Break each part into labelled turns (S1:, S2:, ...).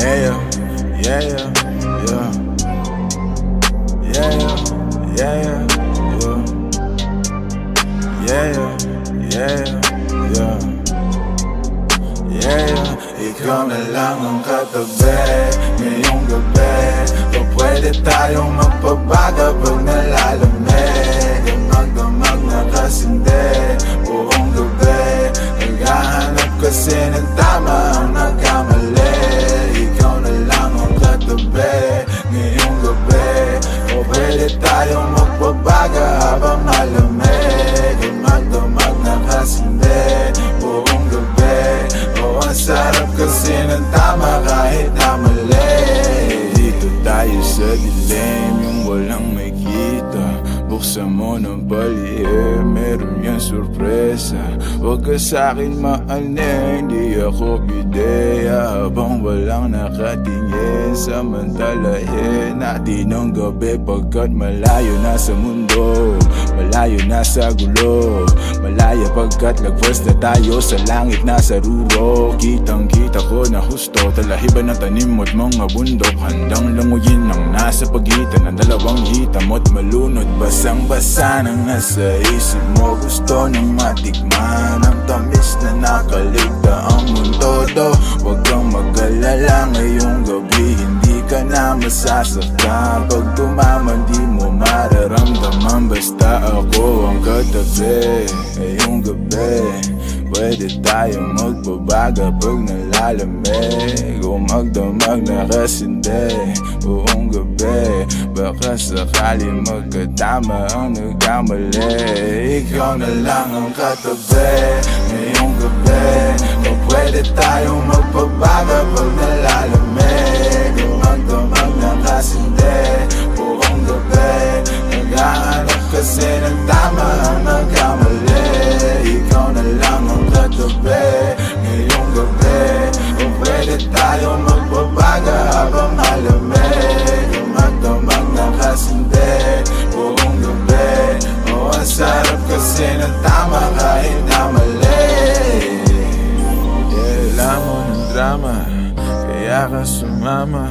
S1: Yeah, yeah, yeah, yeah, yeah, yeah, yeah, yeah, yeah. Ikaw na lang ang katabi ngayong gabi. Kung pwede tayong magpabaga pag nalalamig. Magdamag na kasindi buong gabi. Naghahanap kasi ng tama ang nagkamali. Ikaw na lang ang katabi ngayong gabi. Kung pwede tayong magpabaga habang malamig. Magdamag na kasindi buong gabi. Ang sarap kasi ng tama kahit na mali. Dito tayo sa dilim, yung walang may kita. Buksan mo ng palihim, meron yan sorpresa. Huwag ka sa'kin maaning, di ako bideya. Habang walang nakatingin, samantalahin natin ang gabi. Pagkat malayo na sa mundo, malayo na sa gulo. Malaya pagkat lagpas na tayo sa langit na sa ruro. Kitang kita ko na husto, talahiban ng tanim mo't mga bundok. Handang languyin ang nasa pagitan ng dalawang hita mo't malunod. Basang basa nang nasa isip mo, gusto nang matikman ang tamis na nakaligta ang mundo do. Huwag kang mag-alala ngayong gabi, hindi ka na masasaktan. Pag tumaman di mo mararamdaman, basta ako ang katabi ngayong gabi. Pwede tayong magbabaga pag nalalamig. Kung magdamag na kasindi buong gabi. Baka sakali magkatama ang nagkamali. Ikaw na lang ang katabi ngayong gabi. Kung pwede tayong magbabaga pag nalalamig. Kung magdamag na kasindi buong gabi. Naghahanap kasi ng tama ang nagkamali. Ikaw na lang ang katabi ngayong gabi. Kung pwede tayong magbabaga habang malamig. Kung magdamag na kasindi buong gabi. Ang sarap kasi ng tama kahit na mali. Kailangan mo ng drama, kaya ka sumama.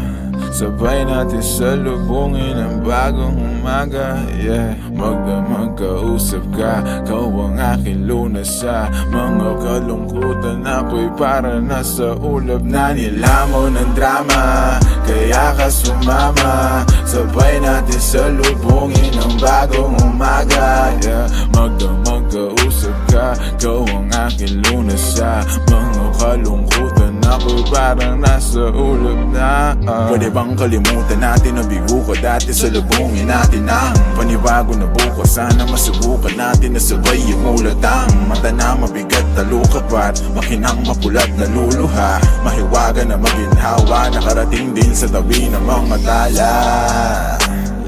S1: Sabay natin salubungin ang bagong umaga. Yeah, magdamag kausap ka, kau ang aking lunas sa mga kalungkutan. Ako'y para nasa ulap na nilamo ng drama. Kaya ka sumama, sabay natin salubungin ang bagong umaga. Yeah, magdamag kausap ka, kau ang aking lunas sa mga kalungkutan. Ako'y parang nasa ulap na. Pwede bang kalimutan natin na bigo ko dati? Salubungin natin ang panibago na bukas. Sana masubukan natin na sabay yung ulatang mata na mabigat na lukapat, makinang mapulat na luluha. Mahiwaga na maginhawa, nakarating din sa tabi ng mga tala.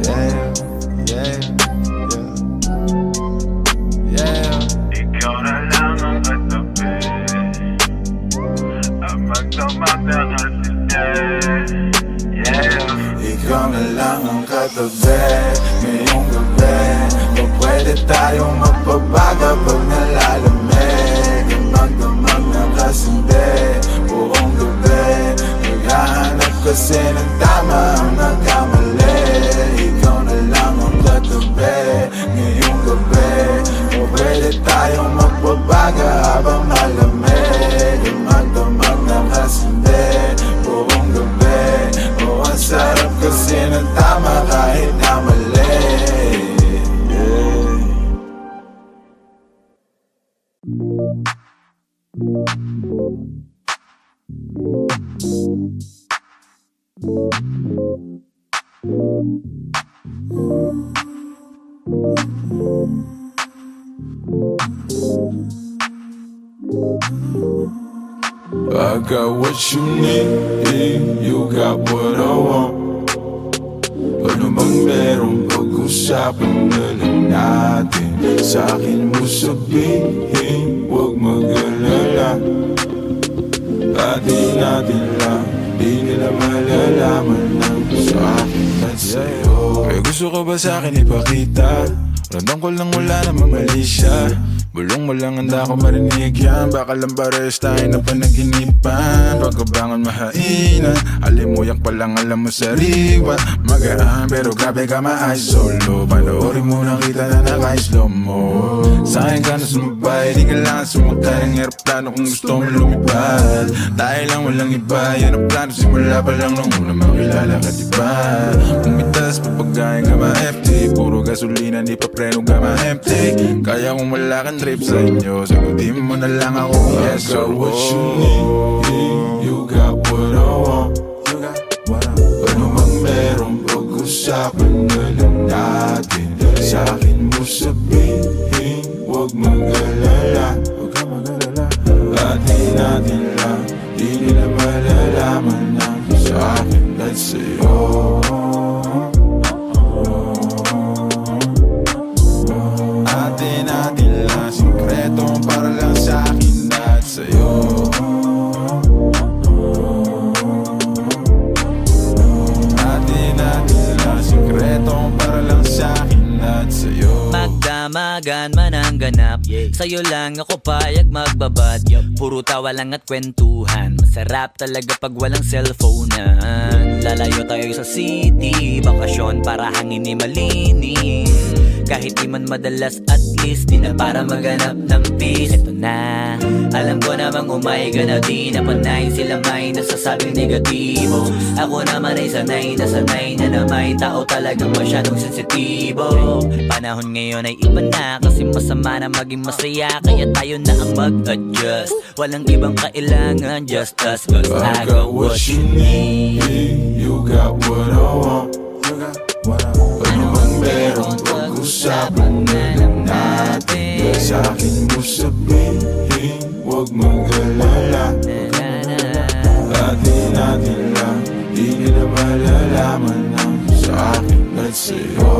S1: Yeah, yeah, yeah, yeah. Ikaw na lang ang katabi, ang magdamag na kasindi. Yeah. Ikaw na lang ang katabi ngayong gabi. Kung pwede tayong magpabaga pag nalalamig. Ang magdamag na kasindi buong gabi. Naghahanap kasi ng tama ang nagkamali. Ikaw na lang ang katabi ngayong gabi. Kung pwede tayong magpabaga habang malamig. Ang magdamag na kasindi buong gabi. Ang sarap kasi ng tama kahit na mali. I got what you need, you got what I want. Ano bang meron pag-usapan na lang natin? Sa'kin mo sabihin, huwag mag-alala. Atin natin lang, di nila malalaman lang sa'kin at sa'yo. Kaya gusto ko ba sa'kin ipakita? Ramdam ko lang wala namang mali siya. Bulong mo lang handa ko marinig yan. Baka lang pares tayo na panaginipan. Pagkabangon mahainan, alimuyak pa lang alam mo sariwa. Magaan pero grabe ka ma-ay solo. Panoorin mo na kita na naka-slow mo. Sa'kin ka na sumabay, di kailangan sumakay ng aeroplano kung gusto mo lumipad. Tayo lang walang iba, yan ang plano simula pa lang nung una makilala ka diba. Umitas pa pagkain ka ma-FT, puro gasolina di pa preno ka ma-empty. Kaya kung wala kang trip sa inyo, sagutin mo na lang ako kung yes or what you need. You got what I want. Ano mang meron pag-usapan na lang natin. Sa'kin mo sabihin, huwag mag-alala. Atin natin lang, di nila malalaman na sa'kin at sa'yo. Atin natin lang, sikreto para lang sa'kin at sa'yo. Atin natin lang, sikreto para lang sa'kin at sa'yo.
S2: Magdamagan man ang ganap, sa'yo lang ako payag magbabad. Puro tawa lang at kwentuhan, masarap talaga pag walang cellphonean. Lalayo tayo sa city, bakasyon para hangin ay malinis. Kahit di man madalas at least di na para maghanap ng peace. Eto na, alam ko namang umayga na di na panay sila may nasasabing negatibo. Ako naman ay sanay na may tao talagang masyadong sensitibo. Panahon ngayon ay iba na kasi masama na maging masaya. Kaya tayo na ang mag-adjust, walang ibang kailangan, just us. Cause I got what you need.
S1: You got what I want. Ano mang merong pag-usapan na lang natin. Sa'kin mo sabihin, huwag mag-alala. Atin natin lang, di nila malalaman na sa'kin at sa'yo.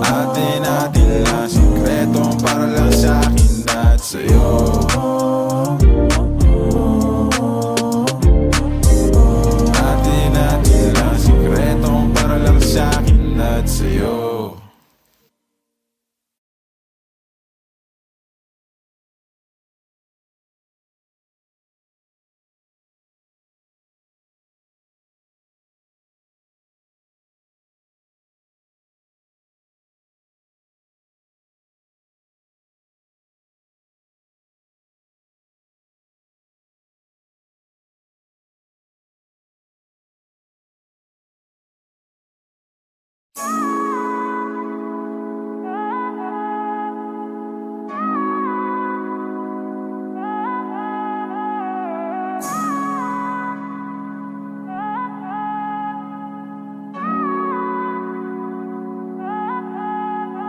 S1: Atin natin lang, sikreto para lang sa'kin at sa'yo. Sa'kin at sa'yo.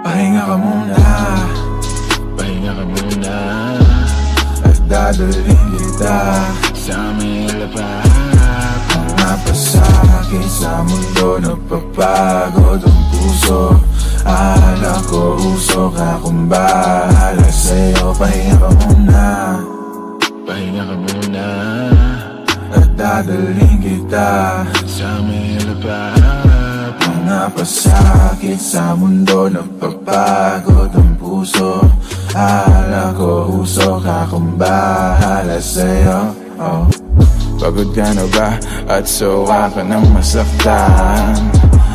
S1: Pahinga ka muna, pahinga ka muna, at dadalhin kita sa may lapat. Mga pasakit sa mundo, napapagod ang puso. Akala ko usok akong bahala sa'yo. Pahinga ka muna, pahinga ka muna, at dadalhin kita sa may lapat. Mga pasakit sa mundo, napapagod ang puso. Akala ko usok akong bahala sa'yo. Pagod ka na ba at sawa ka ng masaktan?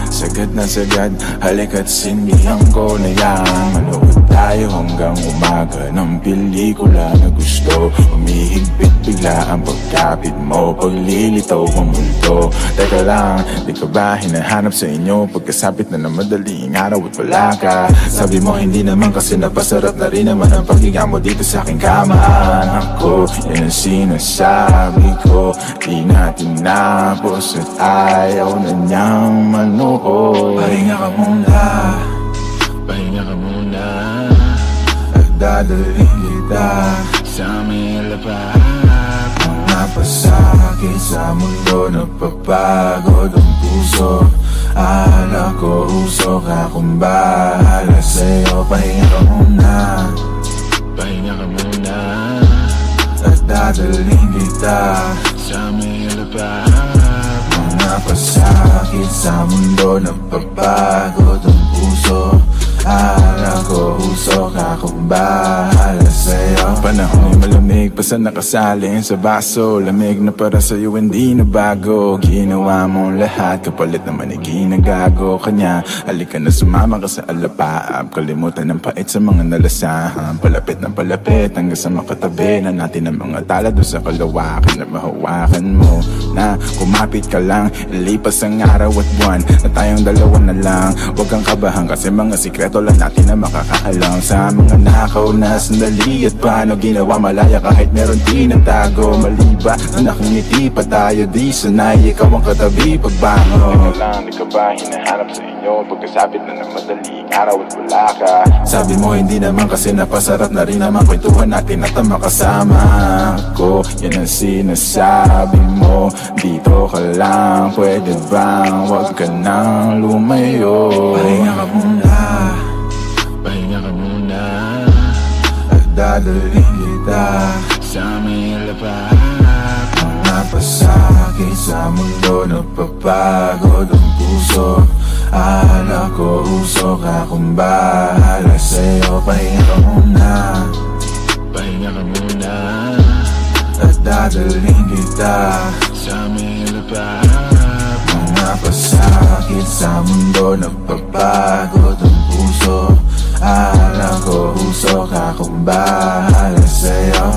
S1: Sagad na sagad, halika't sindihan ko na yan. Manood tayo hanggang umaga ng pelikula na gusto. Umihigpit bigla ang pagkapit mo, paglilitaw ang multo. Teka lang, di ka ba hinahanap sa inyo? Pagkasapit na madaling araw at wala ka. Sabi mo hindi naman kasi napasarap na rin naman ang paghiga mo dito sa aking kama. Ako, yan ang sinasabi ko, di na tinapos at ayaw na niyang manood. Pahinga ka muna, pahinga ka muna, at dadalhin kita sa may lapat. Mga pasakit sa mundo, napapagod ang puso. Akala ko usok akong bahala sa'yo. Pahinga ka muna, pahinga ka muna, at dadalhin kita sa may lapat. Mga pasakit sa mundo, napapagod ang usok, akong bahala sa'yo. Panahon ay malamig pa sa nakasalin sa baso. Lamig na para sa'yo hindi na bago. Ginawa mong lahat, kapalit naman ay ginagago kanya. Halika na sumama ka sa alapaap. Kalimutan ng pait sa mga nalasahan. Palapit ng palapit hanggang sa makatabi na natin ang mga tala doon sa kalawakan. Na mahawakan mo na kumapit ka lang. Ilipas ang araw at buwan na tayong dalawa na lang. Huwag kang kabahan kasi mga sikreto lang natin na makakaalam. Sa mga nakaw na sandali at paano ginawa malaya kahit meron tinatago. Maliba na nakangiti pa tayo di sanay. Ikaw ang katabi pagbangon. Ano lang, di ka ba hinahanap sa inyo? Pagkasabit na ng madaling araw at wala ka. Sabi mo hindi naman kasi napasarap na rin naman kwentuhan natin at ang makasama ko. Yan ang sinasabi mo. Dito ka lang, pwede bang wag ka nang lumayo? Pahinga ka muna, pahinga ka muna. At dadalhin kita sa may lapat. Mga pasakit sa mundo nagpapagod ang puso. Akala ko usok, akong bahala sa'yo. Pahinga ka muna, pahinga ka muna. At dadalhin kita sa may lapat. Mga pasakit sa mundo nagpapagod ang puso. Akala ko usok, akong bahala sa'yo.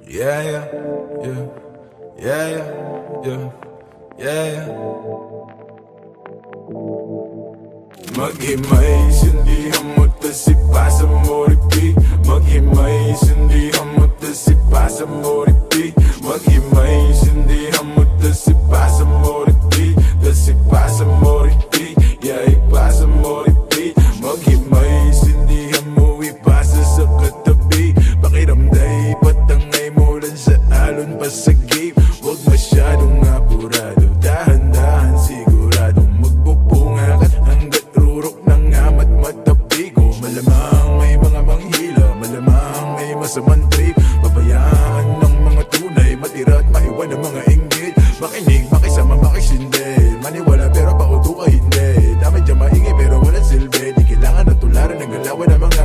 S1: Yeah, yeah, yeah, yeah, yeah, yeah, yeah. Maghimay, sindihan mo tasipasa mo repeat. Maghimay, sindihan mo tasipasa mo repeat. Maghimay, sindihan mo tasipasa mo repeat. Tasipasa mo repeat, yeah, ipasa mo repeat. Maghimay, sindihan mo ipasa sa katabi. Pakiramday, patangay mo lang sa alon pa sa gate. Huwag masyadong apurado, dahan-dahan siguradong magpupunga ka hanggat rurok ng amat matapigo. Malamang may mga manghila, malamang may masamang trip. Pabayaan ng mga tunay, matira at maiwan ng mga inggit. Makinig, makisama, makisindi. Maniwala pero pauto ka hindi. Dami dyan maingay pero walang silbi. Di kailangan na tularan ng galawan ng mga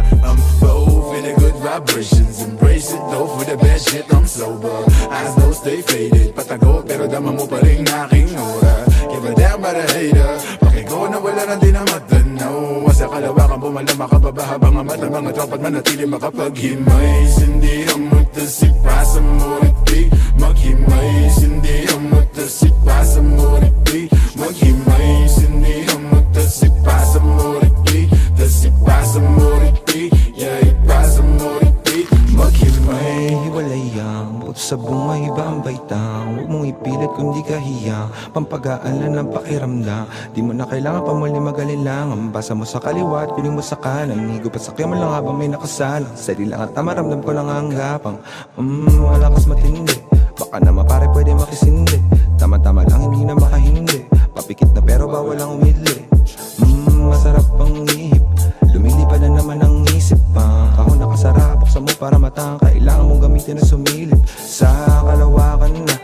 S1: both in a good vibrations. Embrace it though for the bad shit. I'm sober, eyes though stay faded. Patago pero dama mo pa rin aking aura. Give a damn about a hater. Pakigo na wala nang di na matanaw. Sa kalawakan pumalama ka baba habang ang mata mga tropa't manatili makapaghimay. Sindihan mo tasipasa mo repeat. Maghimay, sindihan mo tasipasa mo repeat. Maghimay, sindihan mo tasipasa mo repeat. Tasipasa mo repeat, yeah, ipasa mo repeat. Maghimay,
S3: hiwalay ang bukod sa bunga iba ang baitang. Huwag mong ipilit kung di ka hiyang. Pampagaalan ng pakiramdam. Di mo na kailangan pa muli magalinlang. Basa mo sa kaliwa at piling mo sa kanan. Higop at sakya mo lang habang may nakasalang. Sali lang at maramdam ko lang ang gapang. Malakas matindi. Baka na mapare pwede makisindi. Tama-tama lang hindi na makahindi. Papikit na pero bawal ang umidli. Masarap ang ihip. Lumilipad na naman ang isip pa. Kahon nakasara, buksan mo para matang. Kailangan mong gamitin na sumilip. Sa kalawakan na,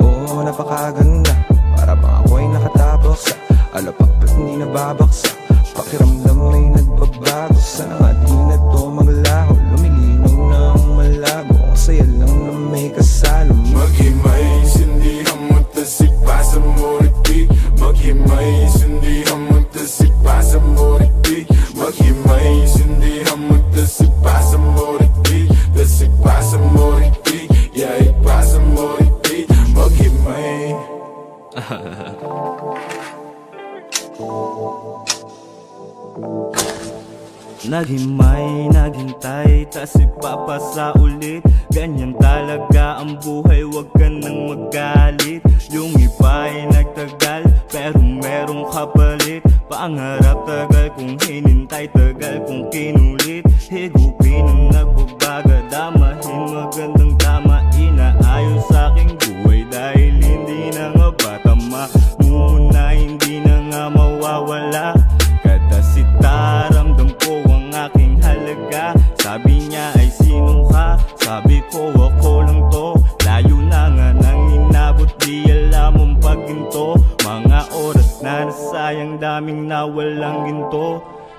S3: oo, napakaganda. Para bang ako ay nakatapos sa alapak ba't hindi nababaksa. Pakiramdam ay nagbabago. Sana nga di na to maglaho. Lumilinaw na ang malabo. Saya lang na may kasalo.
S1: maghimay, sindihan mo tasipasa mo repeat. Maghimay, sindihan mo tasipasa mo repeat. Maghimay, sindihan mo tasipasa mo repeat. Tasipasa mo repeat, yeah, ipasa mo repeat. Maghimay.
S4: Naghimay, naghintay, tas ipapasa ulit. Ganyan talaga ang buhay, wag ka nang magalit. Yung iba ay nagtagal, pero merong kapalit. Pangarap tagal kong hinintay, tagal kong kinulit. Higupin ang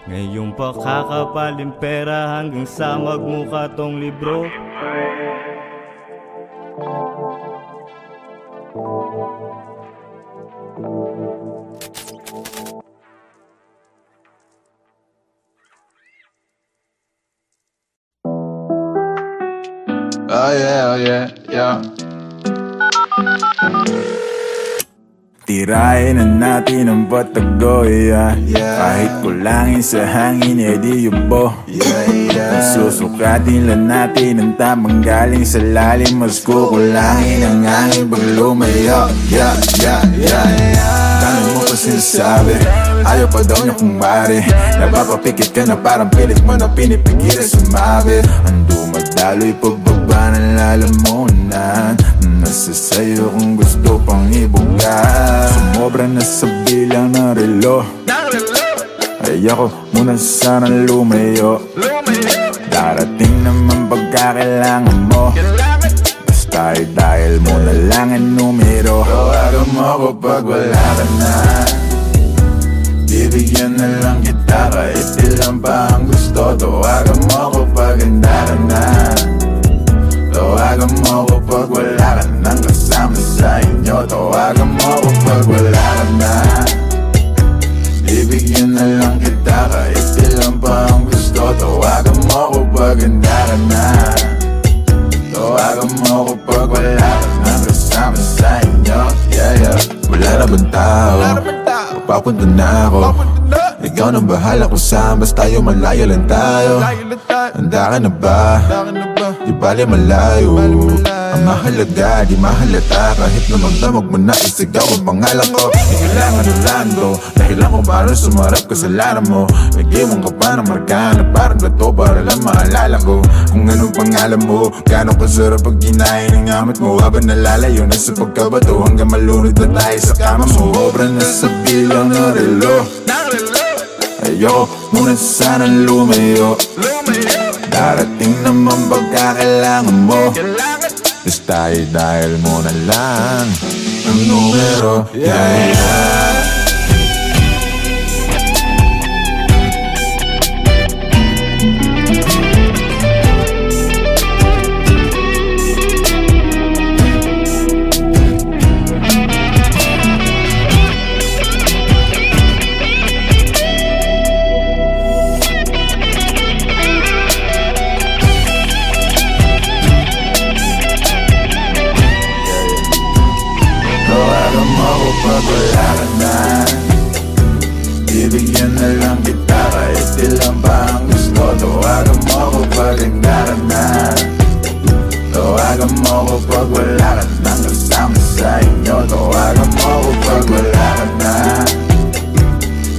S4: Ngayon pa kakapaling pera hanggang sa magmukha tong libro.
S1: Oh yeah, yeah. Tirahin na natin ang patago, yeah. Kahit kulangin sa hangin, di yubo. Susukatin lang natin ang tamang galing sa lalim. Mas kukulangin ang hangin pag lumayo, yeah. Dami mo pa sinasabi, ayaw pa daw niya kung mare. Napapapikit ka na parang pilit mo na pinipigilan sumabit. Ang dumadalo'y pagbaba ng lalamunan. Nasa sayo kung gusto pang ibuga. Sumobra na sa bilang ng relo. Ay ako muna sana lumayo. Darating naman pagkakailangan mo. Basta dahil mo na lang ang numero. Tawagan mo ko pag wala ka na. Bibigyan na lang kita kahit ilan pa ang gusto. Tawagan mo ko pag handa ka na. Tawagan mo ko pag wala ka nang kasama sa inyo. Tawagan mo ko pag wala ka na. Bibigyan na lang kita kahit ilan pa ang gusto. Tawagan mo ko pag handa ka na. Tawagan mo ko pag wala ka nang kasama sa inyo. Yeah. Wala na bang tao? Papunta na ako. Ikaw nang bahala kung saan, basta tayo malayo lang tayo. Handa ka na ba? Di bali malayo. Ang mahalaga, di mahalata. Kahit na magdamag mo na isigaw ang pangalan ko. Di kailangan ulan to, dahilan ko parang sumarap kasalanan mo. Nag-iwan ka pa ng marka na parang gato para lang maalala ko kung anong pangalan mo. Gano'ng kasarap pag ginahin ng amat mo. Habang nalalayo na sa pagkabato hanggang malunod na tayo sa kama mo. Obra na sa bilang ng relo. Ayoko muna sana lumayo. Darating naman pagkakailangan mo. Basta dahil mo na lang ang numero. Yeah. Pag wala ka na, bibigyan na lang kita kahit ilan pa ang gusto. Tawagan mo ko pag handa ka na. Tawagan mo ko pag wala ka nang kasama sa inyo. Tawagan mo ko pag wala ka na.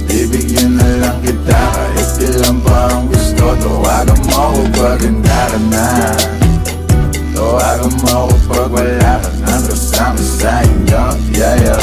S1: Bibigyan na lang kita kahit ilan pa ang gusto. Tawagan mo ko pag handa ka na. Tawagan mo ko pag wala ka nang kasama sa inyo. Yeah.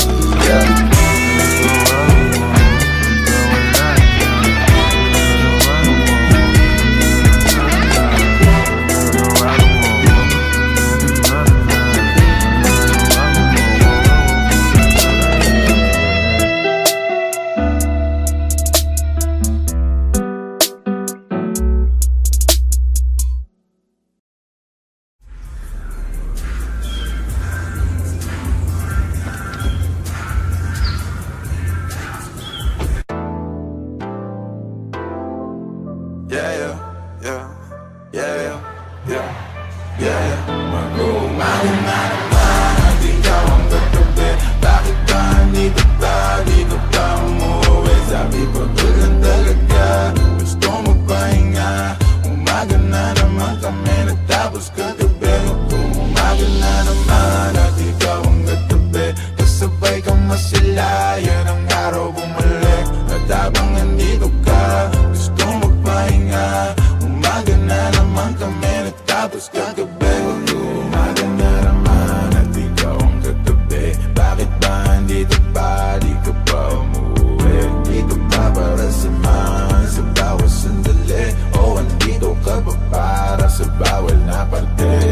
S1: Mag-umahin na naman at ikaw ang katabi. Bakit ba nandito pa? Di ka pa umuwi. Sabi ko tulang talaga, gusto mo pahinga. Umaga na naman kami natapos kagabi. Mag-umaga na naman at ikaw ang katabi. Kasabay ka masilayan ang araw bumalik. At habang nandito ka, gusto magpahinga. Umaga na naman kami natapos kagabi. Umaga na naman at ikaw ang katabi. Bakit ba andito pa? Di ka pa umuwi. Dito pa para samahan sa bawat sandali. O andito ka pa para sa bawal na parte.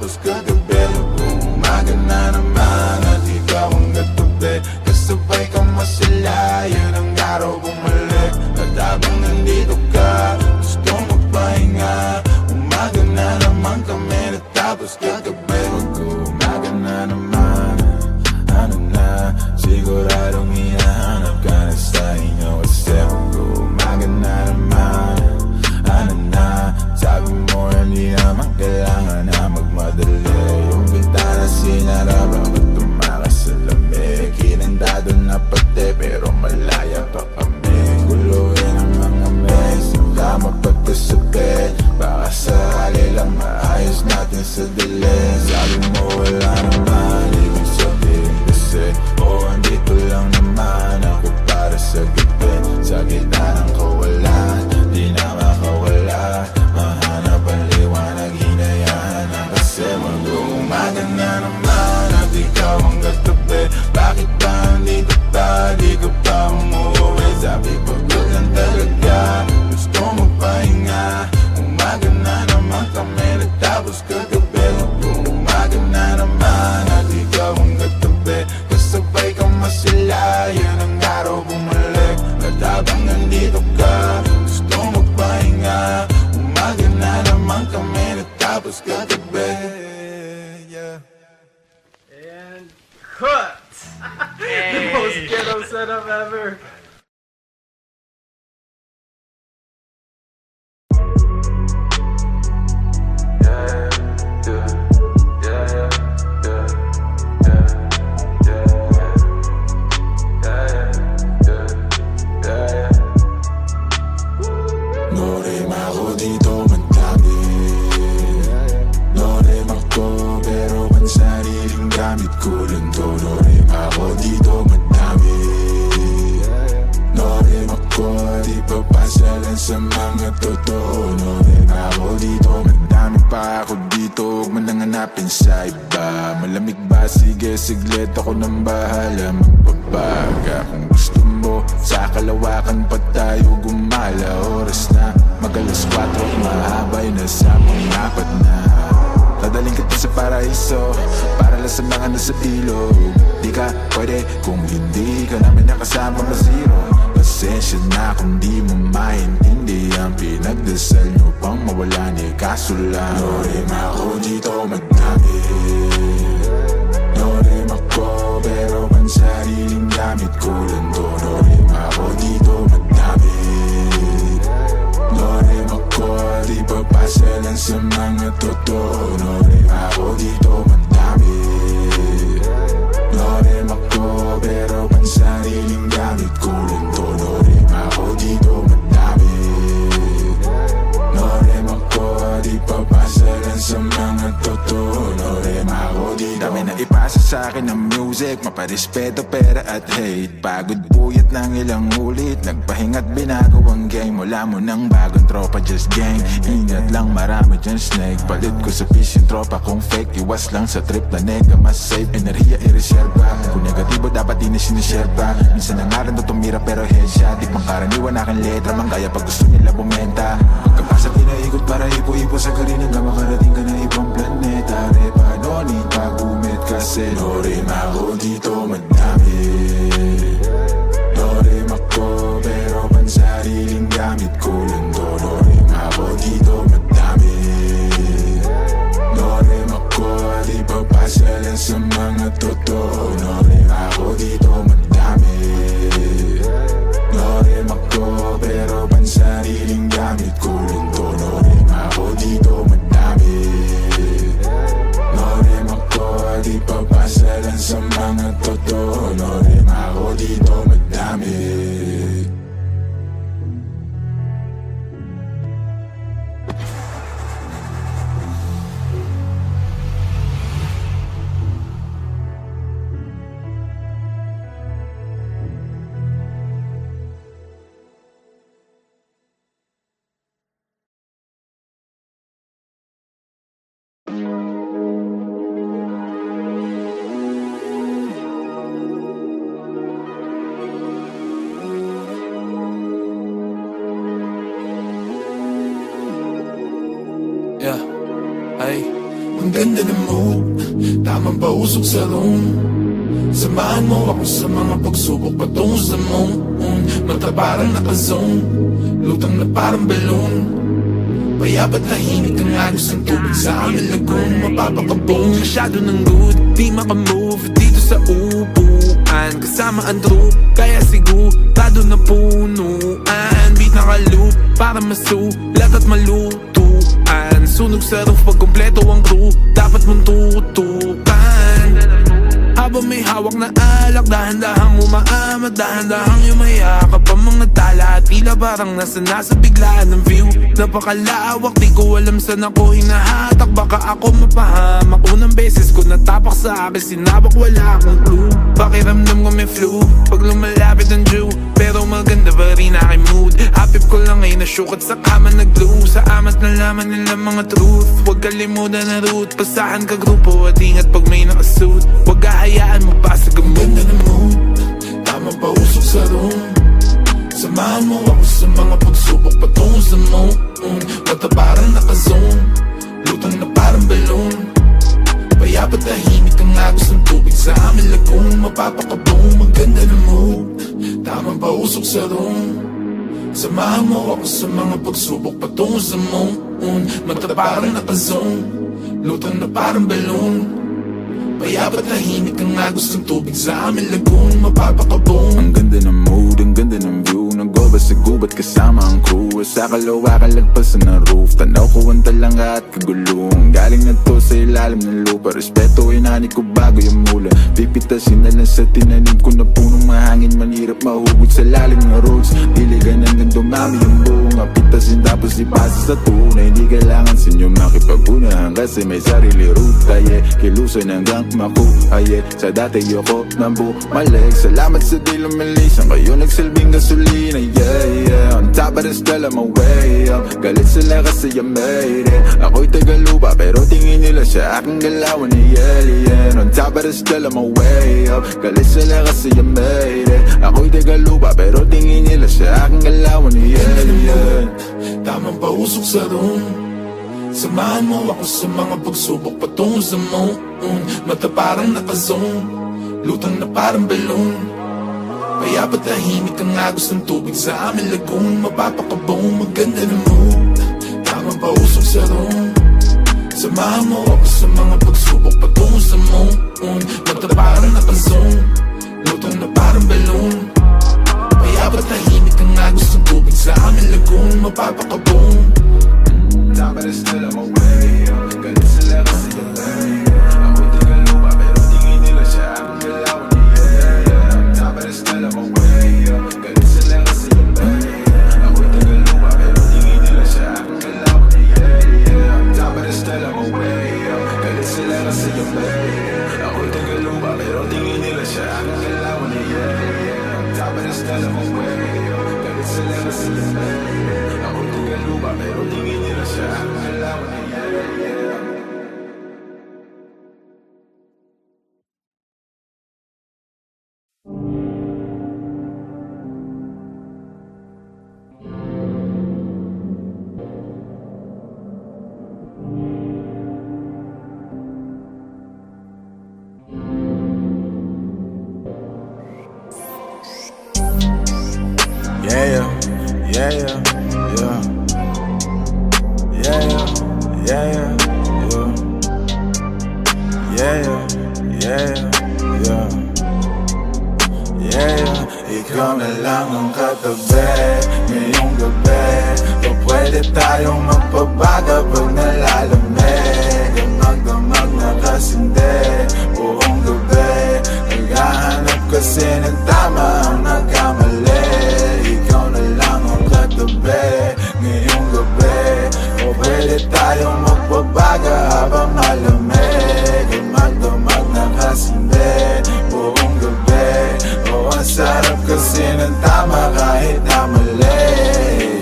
S1: Tapos kagabi umaga na naman at ikaw ang katabi. Kasabay ka masaya, yun ang araw bumalik. At habang nandito ka, gusto magpahinga. Umaga na naman kami natapos kagabi. Umaga na naman, ano na, siguradong hinahanap ka na sa inyo. Kasi umaga na naman, ano na, sabi mo hindi naman kailangan na magmadali. Yung bintana sinara, bakit tumakas sa lamig? Kinandado na pati pero malaya pa kami. Guluhin ang mga mes, saka mapagkasabit. Baka sakali lang maayos natin sa dilim. Sabi mo wala naman, ibig sabihin kasi andito lang naman ako para sa gabi. Sa gitna ng kawalan, di na makawala. Mahanap ang liwanag, hinayaan na kasi mag-umaga na naman at ikaw ang katabi. Bakit ba andito ka, di ka pa umuwi? Sabi pagod lang talaga, gusto magpahinga. Umaga na naman kami natapos kagabi. Umaga na naman at ikaw ang katabi. Kasabay ka masila, yun ang araw bumalik. At habang nandito ka, gusto magpahinga. Umaga na naman kami natapos kagabi.
S5: And cut! The most ghetto setup ever.
S1: Norem ako dito madami. Norem ako pero ang sariling gamit ko lang to. Norem ako dito madami. Norem ako di papasalan sa mga totoo. Norem ako dito madami pa ako dito. Huwag man lang hanapin sa iba. Malamig ba? Sige siglit ako nang bahala magbabaga. Kung gusto mo sa kalawakan pa tayo gumala. Oras na mag-alas 4, mahabay na sa pang-apat na. Dadaling kita sa paraiso para lang sa mga nasa ilog. Di ka pwede kung hindi ka namin nakasama na zero. Pasensya na kung di mo maintindihan. Pinagdasal nyo pang mawala ni kaso lang. Norem ako dito madami. Norem ako pero ang sariling gamit ko lang to. Norem ako dito madami. Norem ako di papasalan sa mga totoo. Norem ako dito madami. Norem ako pero ang sariling gamit ko lang to. Norem ako dito madami. Norem ako di papasalan sa mga totoo. Norem ako dito. Dami na ipasa sa akin ng music, maparespeto, pera at hate. Pagod puyat ng ilang ulit, nagpahinga't binago ang game. Wala mo ng bagong tropa, just gang. Ingat lang, marami dyan snake. Palit ko sa fish yung tropa kung fake. Iwas lang sa trip na nega, mas safe. Enerhiya i-reserva, kung negatibo dapat di na siniserva. Minsan ang ngaran to tumira pero headshot. Di pang karaniwan aking letra, manggaya pag gusto nila bumenta. Pagkapasa pinaikot para ipo-ipo sa garin hanggang makarating ka na ibang planeta. Repanonin pag-umit kasi Norem ako dito madami. Norem ako pero pansariling gamit ko lang to. Norem ako dito madami. Norem ako di papasalan sa mga totoo. Norem ako dito madami. Norem ako pero pansariling gamit ko lang to. Norem ako dito madami. Norem ako di papasalan sa mga totoo. Norem ako dito madami. ganda ng mood, tamang pausok sa room. Samahan mo ako sa mga pagsubok patungo sa moon. Mata parang naka-zone, lutang na parang balloon. Payapat tahimik ang agos ng tubig sa aming lagoon. Mapapakaboom, masyado ng good, di makamove dito sa upuan. Kasama ang troop, kaya sigurado na punuan. Beat naka-loop, para masulat at malutuan. Sunog sa roof pag kompleto ang crew, dapat mong tutukan. Habang may hawak na alak, dahan-dahang umaamat, dahan-dahang yumayakap ang mga tala at tila parang nasa biglaan ng view. Napakalawak, di ko alam saan ako hinahatak, baka ako mapahamak. Unang beses ko natapak sa akin, sinabak wala akong clue. Pakiramdam ko may flu, pag lumalapit ang Jew, pero maganda pa rin aking mood. Hapip ko lang ay nasyukat sa kama nag-glue. Sa amat na laman nila mga truth, huwag kalimutan na route. Pasahan ka grupo at ingat pag may nakasuit. Huwag hayaan mo pa sa ganda ng mood, tamang pausok sa room. Samahan mo ako sa mga pagsubok patungo sa moon. Mata parang naka-zone, lutang na parang balloon. Payapat tahimik ang agos ng tubig sa aming lagoon. Mapapakaboom, ang ganda ng mood, tamang pausok sa room. Samahan mo ako sa mga pagsubok patungo sa moon. Mata parang naka-zone, lutang na parang balloon. Payapat tahimik ang agos ng tubig sa aming lagoon. Mapapakaboom, ang ganda ng mood, ang ganda ng view. Nag-over sa gubat kasama ang crew. Sa kalawa kalagpasan ng roof, tanaw ko ang talanga at kagulong. Galing na to sa ilalim ng lupa, respeto inani ko bago yung mula. Pipitasin na lang sa tinanim ko na punong mahangin. Manirap mahugot sa lalim ng roads, diligan hanggang dumami yung bunga. Pitasin tapos ipasa sa tunay, hindi kailangan sa inyo makipagunahan kasi may sarili ruta, yeah. Kilusan hanggang makuha, yeah. Sa dati yoko nang bumalik, salamat sa di lumilisan kayo nagsilbing gasolina, yeah, yeah. On top of the stella, my way up, galit sila kasi I made it. Ako'y tagalupa pero tingin nila sa aking galawan ni alien. On top of the stella, my way up, galit sila kasi I made it. Ako'y tagalupa pero tingin nila sa aking galawan ni alien. Tamang pausok sa room, samahan mo ako sa mga pagsubok patungo sa moon. Mata parang naka-zone, lutang na parang balloon. Payapat tahimik ang agos ng tubig sa aming lagoon. Mapapakaboom, maganda ng mood, tamang pausok sa room. Samahan mo ako sa mga pagsubok patungo sa moon. Mata parang naka-zone, lutang na parang balloon. Payapat tahimik ang agos ng tubig sa aming lagoon. Mapapakaboom, top of the still on my way up, galit sila kasi yung way up. Ako'y tagalupa pero tingin nila siya aking galawan ni yeah. Top of the still on my way up, galit sila kasi yung way up. Ako'y tagalupa pero tingin nila siya aking galawan ni yeah. Top of the still on my way up, galit sila kasi yung way up. Ako'y tagalupa pero tingin nila siya aking galawan ni yeah. Top of the still on my way up, galit sila kasi yung way up. Ako'y tagalupa pero tingin nila siya aking galawan ni yeah. Ikaw na lang ang katabi ngayong gabi. O pwede tayong magpabaga pag nalalamig. Damag-damag na kasindi buong gabi. Naghahanap kasi ng tama ang nagkamali. Ikaw na lang ang katabi ngayong gabi. O pwede tayong magpabaga habang malamig. Damag-damag na kasindi buong gabi. O ang sarap kasi ng tama kahit na mali.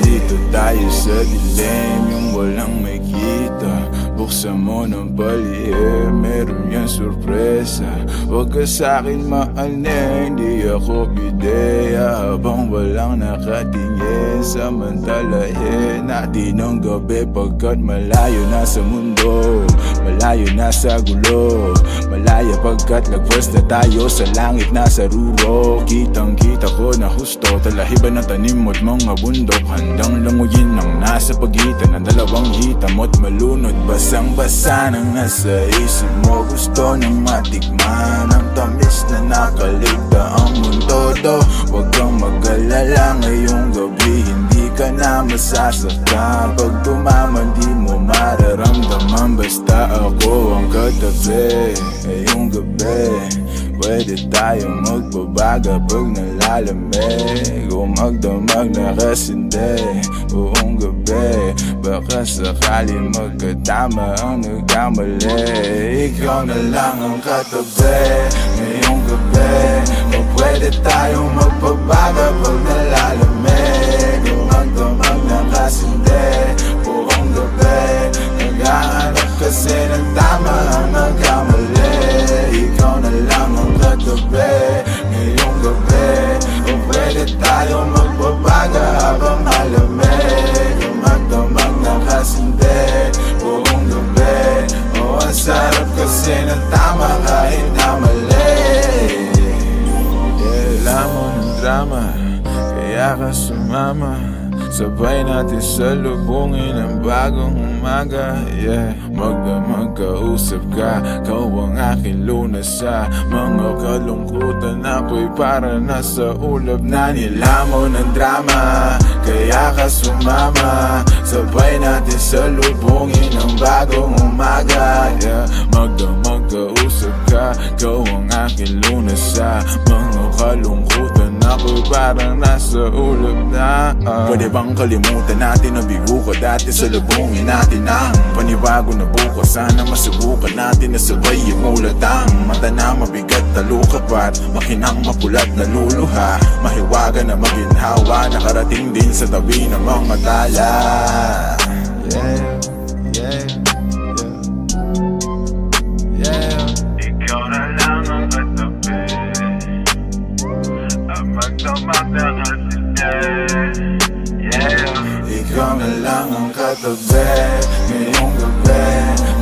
S1: Dito tayo sa dilim, yung walang makita. Buksan mo ng palihim, meron sorpresa. Huwag ka sa'kin maaning, di ako bideya. Habang walang nakatingin, samantalahin natin ang gabi. Pagkat malayo na sa mundo, malayo na sa gulo, malaya pagkat nag-first na tayo sa langit na sa ruro. Kitang kita ko na husto, talahiban ng tanim mo't mga bundok. Handang languyin ang nasa pagitan ng dalawang hita mo't malunod. Basang-basa nang nasa isip mo, gusto nang matikman ang tamis na nakaligta ang mundo do. Huwag kang mag-alala ngayong gabi, hindi ka na masasaktan. Pag tumaman di mo mararamdaman, basta ako ang katabi. Ngayong gabi pwede tayong magbabaga pag nalalamig, o magdamag na kasindi buong gabi. Baka sakali magkatama ang nagkamali. Ikaw na lang ang katabi ngayong gabi. O pwede tayong magbabaga pag nalalamig, o magdamag na kasindi buong gabi. Naghahanap kasi ng tama ang nagkamali. Ikaw na lang ang katabi ngayong gabi. O pwede tayong magbabaga habang malamig, o magdamag na kasindi buong gabi. O ang sarap kasi ng tama kahit na mali. Alam mo ng drama, kaya ka sumama. Sabay natin salubungin ang bagong umaga. Magkausap ka, kau ang aking lunas sa mga kalungkutan. Ako'y para nasa ulap na nilamo ng drama, kaya ka sumama. Sabay natin salubungin ang bagong umaga. Magkausap ka, kau ang aking lunas sa mga kalungkutan. Ako'y parang nasa ulap na Pwede bang kalimutan natin ang bigo ko dati? Salubungin natin ang panibago na bukas. Sana masubukan natin na sabay yung ulatang mata na mabigat na lukapat, makinang mapulat na luluha, mahiwaga na maginhawa, nakarating din sa tabi ng mga tala. Ikaw na lang ang katabi, ang magdamag na kasindi. Ikaw na lang ang katabi ngayong gabi.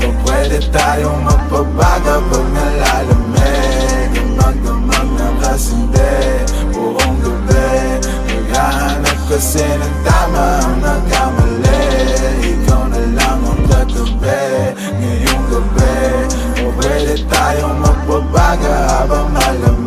S1: O pwede tayong magbabaga pag nalalamig, o magdamag na kasindi buong gabi. Naghahanap kasi ng tama ang nagkamali. Ikaw na lang ang katabi ngayong gabi. O pwede tayong magbabaga habang malamig,